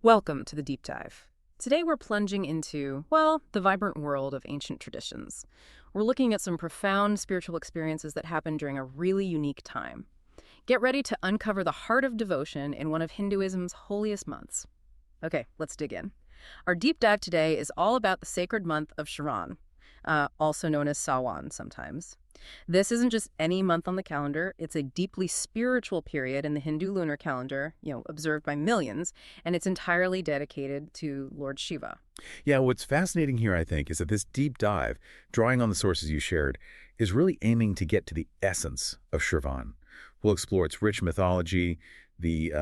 Welcome to the Deep Dive. Today we're plunging into, well, the vibrant world of ancient traditions. We're looking at some profound spiritual experiences that happened during a really unique time. Get ready to uncover the heart of devotion in one of Hinduism's holiest months. Okay, let's dig in. Our deep dive today is all about the sacred month of Shravan, also known as Sawan sometimes. This isn't just any month on the calendar. It's a deeply spiritual period in the Hindu lunar calendar, observed by millions, and it's entirely dedicated to Lord Shiva. Yeah, what's fascinating here, I think, is that this deep dive, drawing on the sources you shared, is really aiming to get to the essence of Shravan. We'll explore its rich mythology, the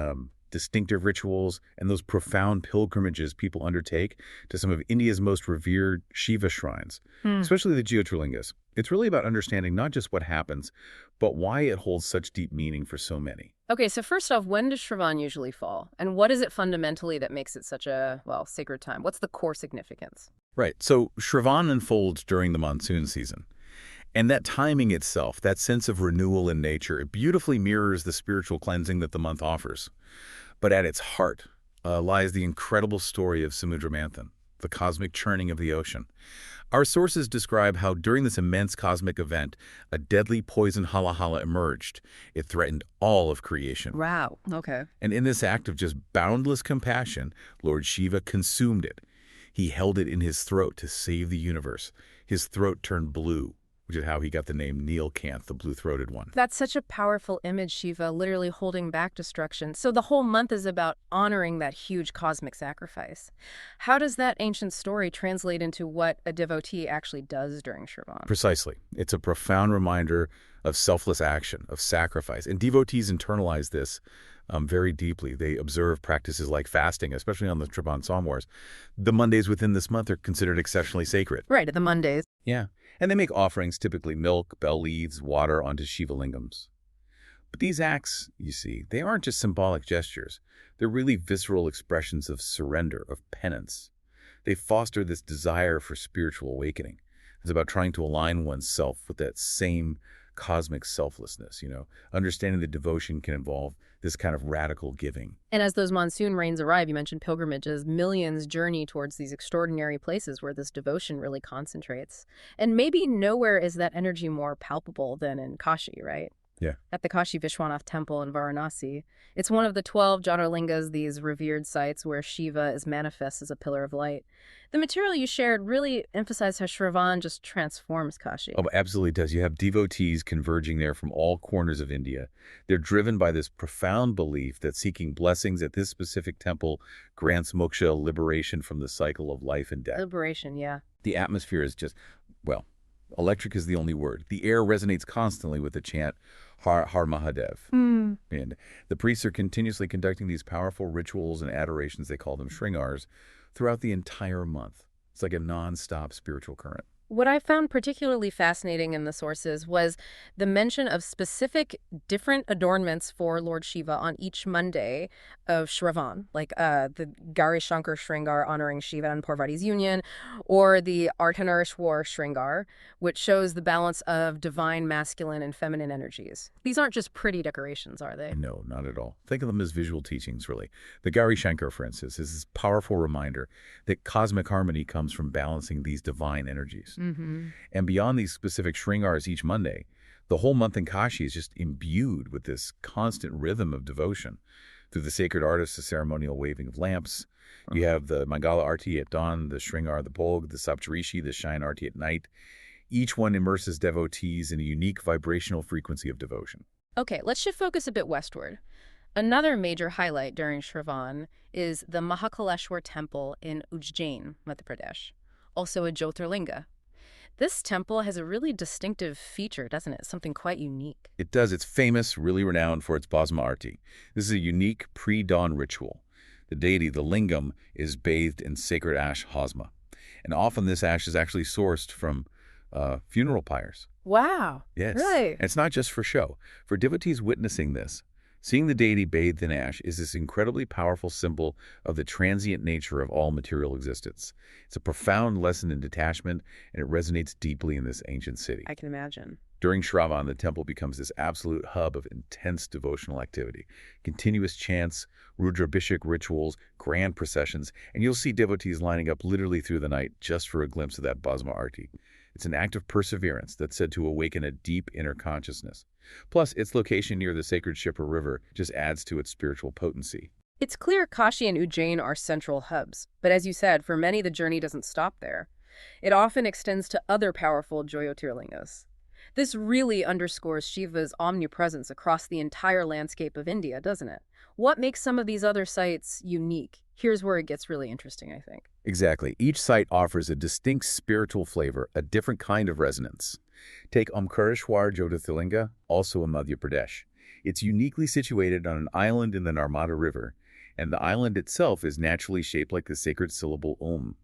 distinctive rituals, and those profound pilgrimages people undertake to some of India's most revered Shiva shrines, especially the Jyotirlingas. It's really about understanding not just what happens, but why it holds such deep meaning for so many. Okay, so first off, when does Shravan usually fall? And what is it fundamentally that makes it such a, well, sacred time? What's the core significance? Right, so Shravan unfolds during the monsoon season. And that timing itself, that sense of renewal in nature, it beautifully mirrors the spiritual cleansing that the month offers. But at its heart lies the incredible story of Samudra Manthan, the cosmic churning of the ocean. Our sources describe how during this immense cosmic event, a deadly poison halahala emerged. It threatened all of creation. Wow, okay. And in this act of just boundless compassion, Lord Shiva consumed it. He held it in his throat to save the universe. His throat turned blue, which is how he got the name Neelkanth, the blue-throated one. That's such a powerful image, Shiva, literally holding back destruction. So the whole month is about honoring that huge cosmic sacrifice. How does that ancient story translate into what a devotee actually does during Shravan? Precisely. It's a profound reminder of selfless action, of sacrifice. And devotees internalize this very deeply. They observe practices like fasting, especially on the Shravan Somwars. The Mondays within this month are considered exceptionally sacred. Right, the Mondays. Yeah. And they make offerings, typically milk, bell leaves, water, onto Shiva lingams. But these acts, you see, they aren't just symbolic gestures. They're really visceral expressions of surrender, of penance. They foster this desire for spiritual awakening. It's about trying to align oneself with that same cosmic selflessness, understanding that devotion can involve this kind of radical giving. And as those monsoon rains arrive, you mentioned pilgrimages, millions journey towards these extraordinary places where this devotion really concentrates. And maybe nowhere is that energy more palpable than in Kashi, right? Yeah. At the Kashi Vishwanath Temple in Varanasi. It's one of the 12 Jyotirlingas, these revered sites where Shiva is manifest as a pillar of light. The material you shared really emphasized how Shravan just transforms Kashi. Oh, absolutely does. You have devotees converging there from all corners of India. They're driven by this profound belief that seeking blessings at this specific temple grants moksha, liberation from the cycle of life and death. Liberation, yeah. The atmosphere is just, well, electric is the only word. The air resonates constantly with the chant, Har Har Mahadev. And the priests are continuously conducting these powerful rituals and adorations, they call them shringars, throughout the entire month. It's like a non-stop spiritual current. What I found particularly fascinating in the sources was the mention of specific different adornments for Lord Shiva on each Monday of Shravan, like the Gauri Shankar Shringar honoring Shiva and Parvati's union, or the Ardhanarishwar Shringar, which shows the balance of divine masculine and feminine energies. These aren't just pretty decorations, are they? No, not at all. Think of them as visual teachings, really. The Gauri Shankar, for instance, is this powerful reminder that cosmic harmony comes from balancing these divine energies. And beyond these specific shringars each Monday, the whole month in Kashi is just imbued with this constant rhythm of devotion. Through the sacred artists, the ceremonial waving of lamps, you have the Mangala Arti at dawn, the Shringar, the Bhog, the Saptarishi, the Shine Arti at night. Each one immerses devotees in a unique vibrational frequency of devotion. Okay, let's shift focus a bit westward. Another major highlight during Shravan is the Mahakaleshwar Temple in Ujjain, Madhya Pradesh, also a Jyotirlinga. This temple has a really distinctive feature, doesn't it? Something quite unique. It does. It's famous, really renowned for its Bhasma Arti. This is a unique pre-dawn ritual. The deity, the lingam, is bathed in sacred ash hasma. And often this ash is actually sourced from funeral pyres. Wow. Yes. Really? And it's not just for show. For devotees witnessing this, seeing the deity bathed in ash is this incredibly powerful symbol of the transient nature of all material existence. It's a profound lesson in detachment, and it resonates deeply in this ancient city. I can imagine. During Shravan, the temple becomes this absolute hub of intense devotional activity. Continuous chants, Rudrabhishek rituals, grand processions, and you'll see devotees lining up literally through the night just for a glimpse of that Bhasma Arti. It's an act of perseverance that's said to awaken a deep inner consciousness. Plus, its location near the sacred Shipra River just adds to its spiritual potency. It's clear Kashi and Ujjain are central hubs, but as you said, for many the journey doesn't stop there. It often extends to other powerful Jyotirlingas. This really underscores Shiva's omnipresence across the entire landscape of India, doesn't it? What makes some of these other sites unique? Here's where it gets really interesting, I think. Exactly. Each site offers a distinct spiritual flavor, a different kind of resonance. Take Omkareshwar Jyotirlinga, also in Madhya Pradesh. It's uniquely situated on an island in the Narmada River, and the island itself is naturally shaped like the sacred syllable Om.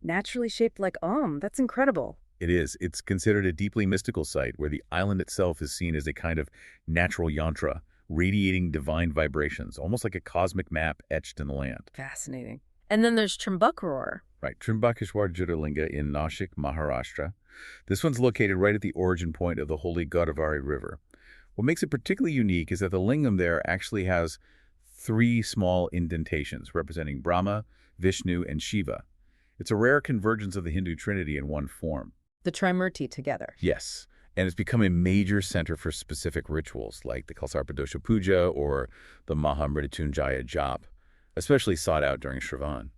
Naturally shaped like Om. That's incredible. It is. It's considered a deeply mystical site where the island itself is seen as a kind of natural yatra, radiating divine vibrations, almost like a cosmic map etched in the land. Fascinating. And then there's Trimbakeshwar. Right, Trimbakeshwar Jyotirlinga in Nashik, Maharashtra. This one's located right at the origin point of the holy Godavari River. What makes it particularly unique is that the lingam there actually has 3 small indentations representing Brahma, Vishnu, and Shiva. It's a rare convergence of the Hindu trinity in one form. The Trimurti together. Yes, and it's become a major center for specific rituals like the Kalsarpadosha Puja or the Mahamrityunjaya Jap, especially sought out during Shravan.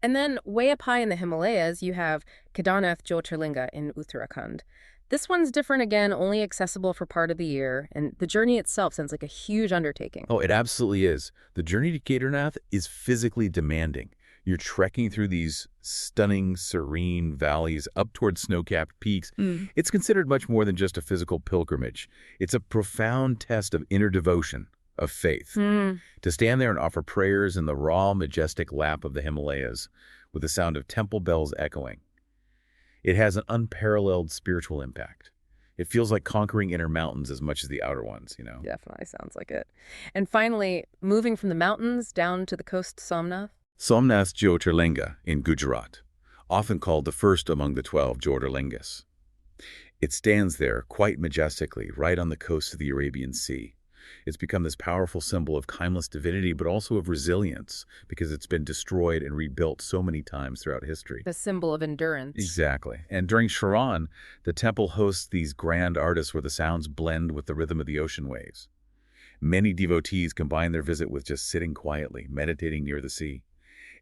And then way up high in the Himalayas, you have Kedarnath Jyotirlinga in Uttarakhand. This one's different again, only accessible for part of the year, and the journey itself sounds like a huge undertaking. Oh, it absolutely is. The journey to Kedarnath is physically demanding. You're trekking through these stunning, serene valleys up towards snow-capped peaks. It's considered much more than just a physical pilgrimage. It's a profound test of inner devotion, of faith. To stand there and offer prayers in the raw, majestic lap of the Himalayas with the sound of temple bells echoing. It has an unparalleled spiritual impact. It feels like conquering inner mountains as much as the outer ones, you know? Definitely sounds like it. And finally, moving from the mountains down to the coast, Somnath. Somnath Jyotirlinga in Gujarat, often called the first among the 12 Jyotirlingas. It stands there quite majestically right on the coast of the Arabian Sea. It's become this powerful symbol of timeless divinity, but also of resilience because it's been destroyed and rebuilt so many times throughout history. The symbol of endurance. Exactly. And during Shravan, the temple hosts these grand artists where the sounds blend with the rhythm of the ocean waves. Many devotees combine their visit with just sitting quietly, meditating near the sea.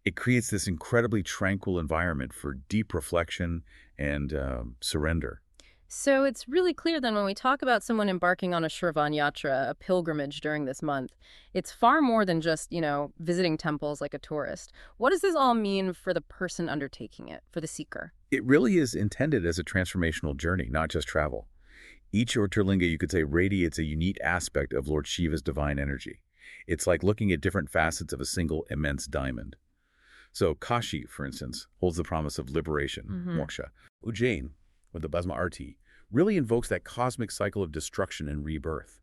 It creates this incredibly tranquil environment for deep reflection and surrender. So it's really clear then when we talk about someone embarking on a Shravan Yatra, a pilgrimage during this month, it's far more than just, visiting temples like a tourist. What does this all mean for the person undertaking it, for the seeker? It really is intended as a transformational journey, not just travel. Each Jyotirlinga, you could say, radiates a unique aspect of Lord Shiva's divine energy. It's like looking at different facets of a single immense diamond. So Kashi, for instance, holds the promise of liberation, moksha. Ujjain, with the Bhasma Arti, really invokes that cosmic cycle of destruction and rebirth.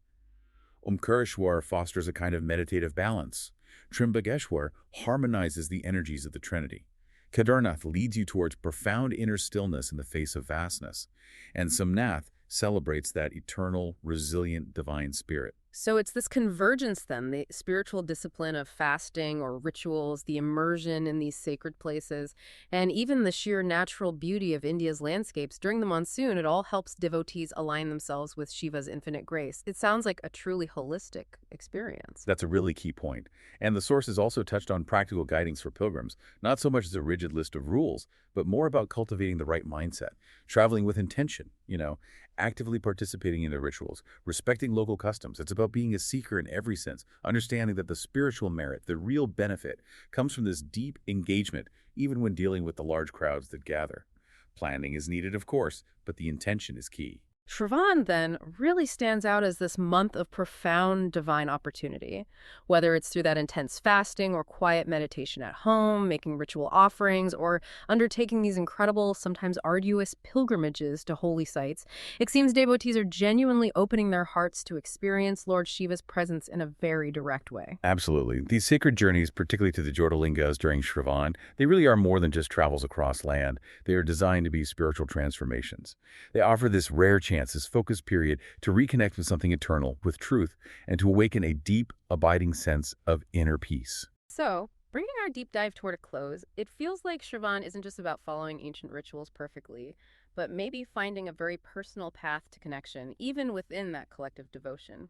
Omkareshwar fosters a kind of meditative balance. Trimbakeshwar harmonizes the energies of the Trinity. Kedarnath leads you towards profound inner stillness in the face of vastness. And Somnath celebrates that eternal, resilient divine spirit. So it's this convergence then, the spiritual discipline of fasting or rituals, the immersion in these sacred places, and even the sheer natural beauty of India's landscapes during the monsoon. It all helps devotees align themselves with Shiva's infinite grace. It sounds like a truly holistic experience. That's a really key point. And the sources also touched on practical guidings for pilgrims, not so much as a rigid list of rules, but more about cultivating the right mindset, traveling with intention, actively participating in the rituals, respecting local customs. It's about being a seeker in every sense, understanding that the spiritual merit, the real benefit, comes from this deep engagement, even when dealing with the large crowds that gather. Planning is needed, of course, but the intention is key. Shravan, then, really stands out as this month of profound divine opportunity, whether it's through that intense fasting or quiet meditation at home, making ritual offerings, or undertaking these incredible, sometimes arduous pilgrimages to holy sites. It seems devotees are genuinely opening their hearts to experience Lord Shiva's presence in a very direct way. Absolutely. These sacred journeys, particularly to the Jyotirlingas during Shravan, they really are more than just travels across land. They are designed to be spiritual transformations. They offer this rare chance chance, this focused period, to reconnect with something eternal, with truth, and to awaken a deep, abiding sense of inner peace. So, bringing our deep dive toward a close, it feels like Shravan isn't just about following ancient rituals perfectly, but maybe finding a very personal path to connection, even within that collective devotion.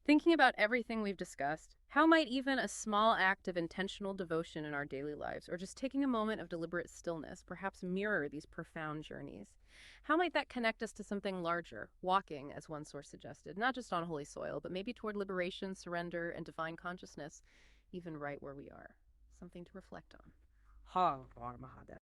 Thinking about everything we've discussed, how might even a small act of intentional devotion in our daily lives, or just taking a moment of deliberate stillness, perhaps mirror these profound journeys? How might that connect us to something larger, walking, as one source suggested, not just on holy soil, but maybe toward liberation, surrender, and divine consciousness, even right where we are? Something to reflect on.